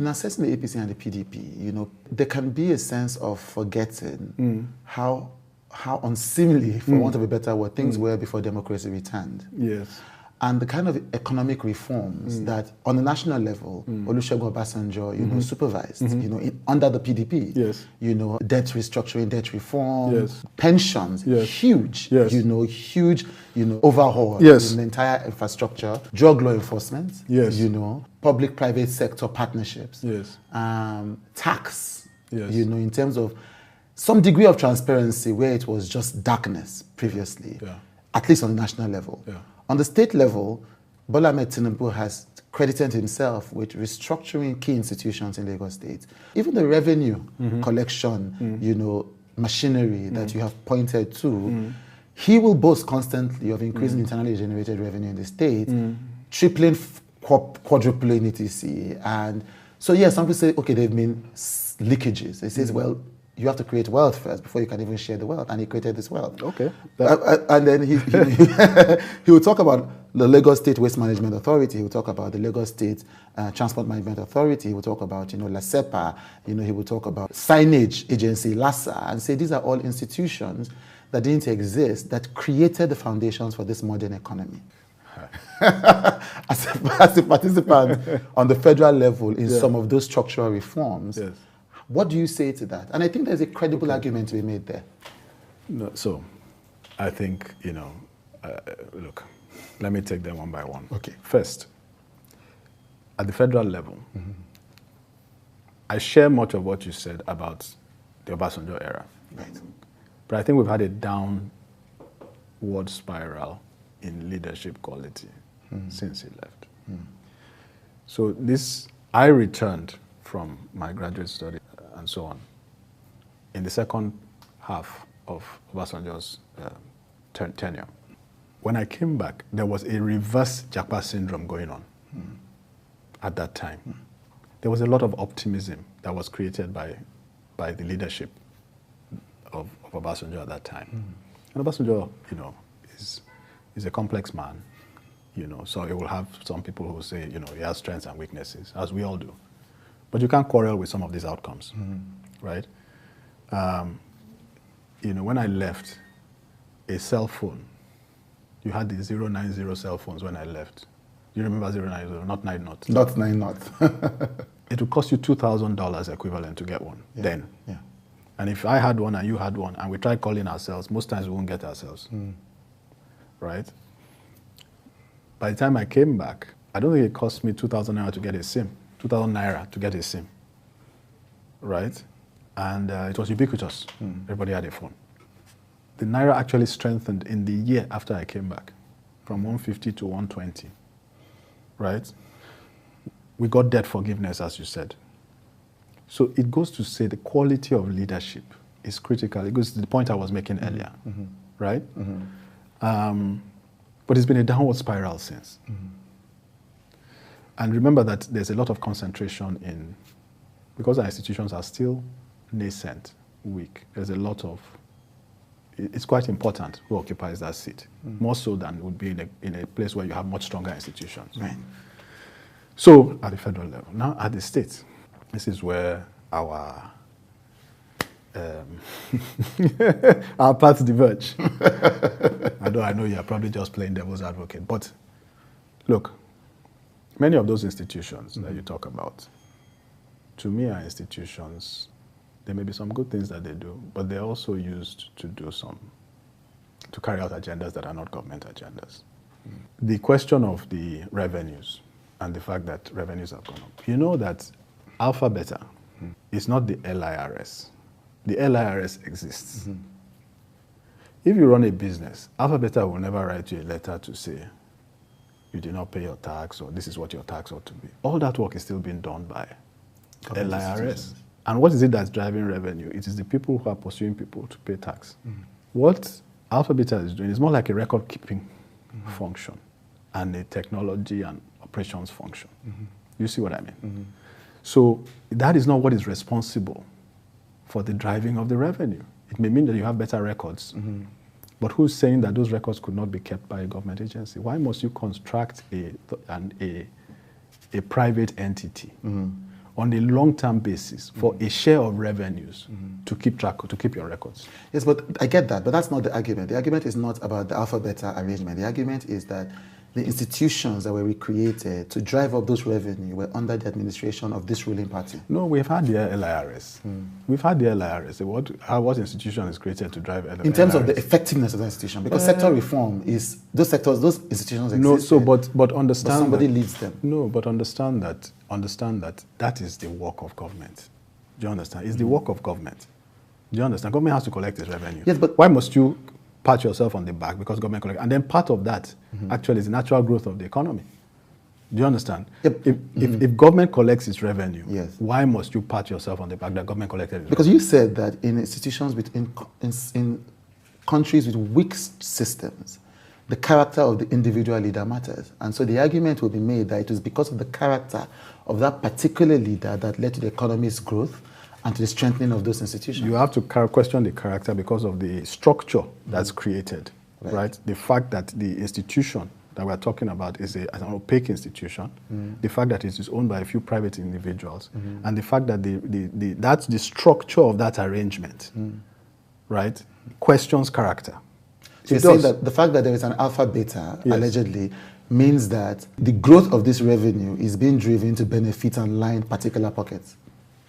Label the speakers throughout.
Speaker 1: in assessing the APC and the PDP, there can be a sense of forgetting how unseemly, for want of a better word, things were before democracy returned.
Speaker 2: Yes.
Speaker 1: And the kind of economic reforms that, on the national level, Olusegun Obasanjo, supervised, under the PDP.
Speaker 2: Yes.
Speaker 1: Debt restructuring, debt reform,
Speaker 2: yes.
Speaker 1: pensions,
Speaker 2: yes.
Speaker 1: huge,
Speaker 2: yes.
Speaker 1: Huge, overhaul
Speaker 2: yes.
Speaker 1: in the entire infrastructure, drug law enforcement,
Speaker 2: yes.
Speaker 1: Public-private sector partnerships,
Speaker 2: yes.
Speaker 1: Tax,
Speaker 2: yes.
Speaker 1: In terms of some degree of transparency where it was just darkness previously, at least on the national level.
Speaker 2: Yeah.
Speaker 1: On the state level, Bola Ahmed Tinubu has credited himself with restructuring key institutions in Lagos State. Even the revenue collection, machinery that you have pointed to, he will boast constantly of increasing internally generated revenue in the state, tripling, quadrupling etc. And so, yes, some people say, okay, there have been leakages. They say, well, you have to create wealth first before you can even share the wealth, and he created this wealth.
Speaker 2: Okay.
Speaker 1: And then he will talk about the Lagos State Waste Management Authority. He will talk about the Lagos State Transport Management Authority. He will talk about, LASEPA. He will talk about signage agency, LASA, and say these are all institutions that didn't exist that created the foundations for this modern economy. as a participant on the federal level in some of those structural reforms, what do you say to that? And I think there's a credible argument to be made there.
Speaker 2: No, so, I think, look, let me take them one by one.
Speaker 1: Okay.
Speaker 2: First, at the federal level, I share much of what you said about the Obasanjo era.
Speaker 1: Right.
Speaker 2: But I think we've had a downward spiral in leadership quality since he left. So I returned from my graduate study and so on in the second half of Obasanjo's tenure. When I came back, there was a reverse Japa syndrome going on at that time. There was a lot of optimism that was created by the leadership of Obasanjo at that time. And Obasanjo, is a complex man, so he will have some people who say, he has strengths and weaknesses, as we all do. But you can't quarrel with some of these outcomes, right? When I left, a cell phone, you had the 090 cell phones when I left. You remember 090, not 9-0.
Speaker 1: Not 9-0.
Speaker 2: It would cost you $2,000 equivalent to get one then.
Speaker 1: Yeah.
Speaker 2: And if I had one and you had one, and we tried calling ourselves, most times we won't get ourselves, right? By the time I came back, I don't think it cost me 2,000 naira to get a SIM. 2,000 naira to get a SIM, right? And it was ubiquitous. Everybody had a phone. The naira actually strengthened in the year after I came back, from 150 to 120, right? We got debt forgiveness, as you said. So it goes to say the quality of leadership is critical. It goes to the point I was making earlier, right? But it's been a downward spiral since. And remember that there's a lot of concentration because our institutions are still nascent, weak, there's a lot of, it's quite important who occupies that seat, more so than would be in a place where you have much stronger institutions.
Speaker 1: Right.
Speaker 2: So at the federal level. Now at the state, this is where our paths diverge. Although I know you're probably just playing devil's advocate, but look, many of those institutions that you talk about, to me, are institutions. There may be some good things that they do, but they're also used to carry out agendas that are not government agendas. The question of the revenues and the fact that revenues have gone up. You know that Alpha Beta is not the LIRS. The LIRS exists. If you run a business, Alpha Beta will never write you a letter to say, you did not pay your tax, or this is what your tax ought to be. All that work is still being done by LIRS. And what is it that's driving revenue? It is the people who are pursuing people to pay tax. What Alpha Beta is doing is more like a record-keeping function and a technology and operations function. You see what I mean? So that is not what is responsible for the driving of the revenue. It may mean that you have better records, but who's saying that those records could not be kept by a government agency? Why must you construct a private entity on a long-term basis for a share of revenues to keep your records.
Speaker 1: Yes, but I get that, but that's not the argument. The argument is not about the alpha-beta arrangement. The argument is that the institutions that were recreated to drive up those revenue were under the administration of this ruling party.
Speaker 2: No, we've had the LIRS. We've had the LIRS. What institution is created to drive LIRS?
Speaker 1: In terms of the effectiveness of the institution, because sector reform is, those institutions exist.
Speaker 2: No, so, but understand
Speaker 1: but somebody
Speaker 2: that,
Speaker 1: leads them.
Speaker 2: No, but understand that is the work of government. Do you understand? It's the work of government. Do you understand? Government has to collect its revenue.
Speaker 1: Yes, but
Speaker 2: why must you pat yourself on the back because government collects? And then part of that actually is the natural growth of the economy. Do you understand?
Speaker 1: Yep.
Speaker 2: If government collects its revenue,
Speaker 1: yes,
Speaker 2: why must you pat yourself on the back that government collected its
Speaker 1: because
Speaker 2: revenue?
Speaker 1: you said that in institutions, in countries with weak systems, the character of the individual leader matters. And so the argument will be made that it was because of the character of that particular leader that led to the economy's growth and to the strengthening of those institutions.
Speaker 2: You have to question the character because of the structure that's created, right? The fact that the institution that we're talking about is an opaque institution, the fact that it is owned by a few private individuals, and the fact that that's the structure of that arrangement, right, questions character.
Speaker 1: So you're saying that the fact that there is an alpha-beta, allegedly, means that the growth of this revenue is being driven to benefit and line particular pockets?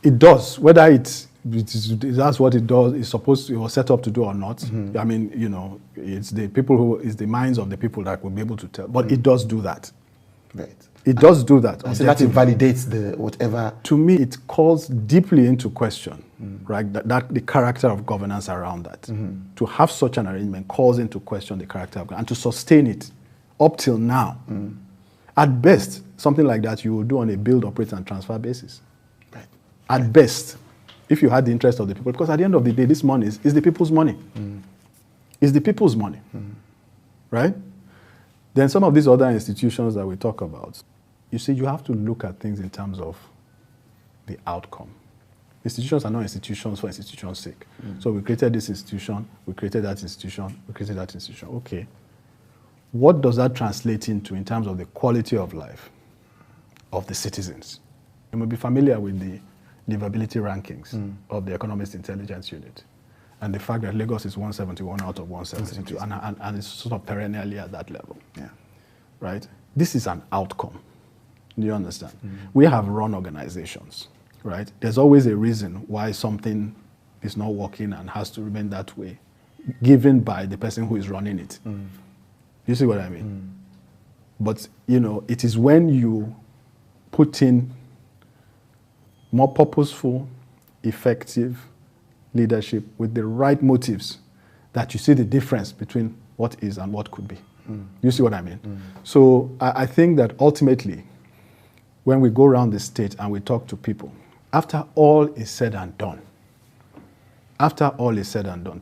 Speaker 2: It does. Whether that's what it does, it was set up to do or not. I mean, you know, it's the minds of the people that will be able to tell. But it does do that.
Speaker 1: Right.
Speaker 2: It does do that.
Speaker 1: So that invalidates the whatever.
Speaker 2: To me, it calls deeply into question, right? That the character of governance around that. To have such an arrangement calls into question the character of governance and to sustain it up till now. At best, something like that you will do on a build, operate, and transfer basis.
Speaker 1: Right.
Speaker 2: At best, if you had the interest of the people, because at the end of the day, this money is the people's money. It's the people's money, right? Then some of these other institutions that we talk about, you see, you have to look at things in terms of the outcome. Institutions are not institutions for institution's sake. So we created this institution, we created that institution, we created that institution. Okay. What does that translate into in terms of the quality of life of the citizens? You may be familiar with the livability rankings of the Economist Intelligence Unit and the fact that Lagos is 171 out of 172 and it's sort of perennially at that level. Yeah. Right? This is an outcome. Do you understand? We have run organizations, right? There's always a reason why something is not working and has to remain that way, given by the person who is running it. You see what I mean? But, you know, it is when you put in more purposeful, effective leadership with the right motives that you see the difference between what is and what could be. You see what I mean? So I think that ultimately, when we go around the state and we talk to people, after all is said and done,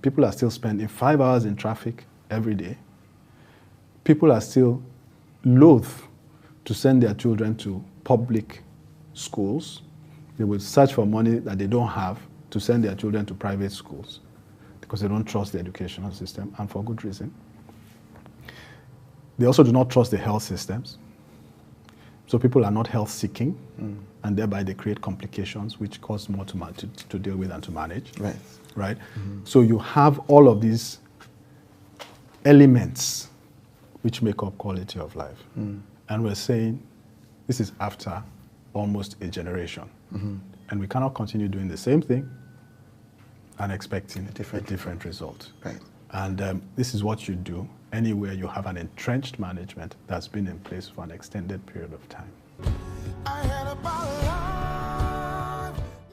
Speaker 2: people are still spending 5 hours in traffic every day. People are still loath to send their children to public schools. They will search for money that they don't have to send their children to private schools because they don't trust the educational system, and for good reason. They also do not trust the health systems. So people are not health-seeking, and thereby they create complications which cost more to deal with and to manage. Right. Right? So you have all of these elements which make up quality of life. And we're saying this is after almost a generation. And we cannot continue doing the same thing and expecting a different result. Right. And this is what you do anywhere you have an entrenched management that's been in place for an extended period of time.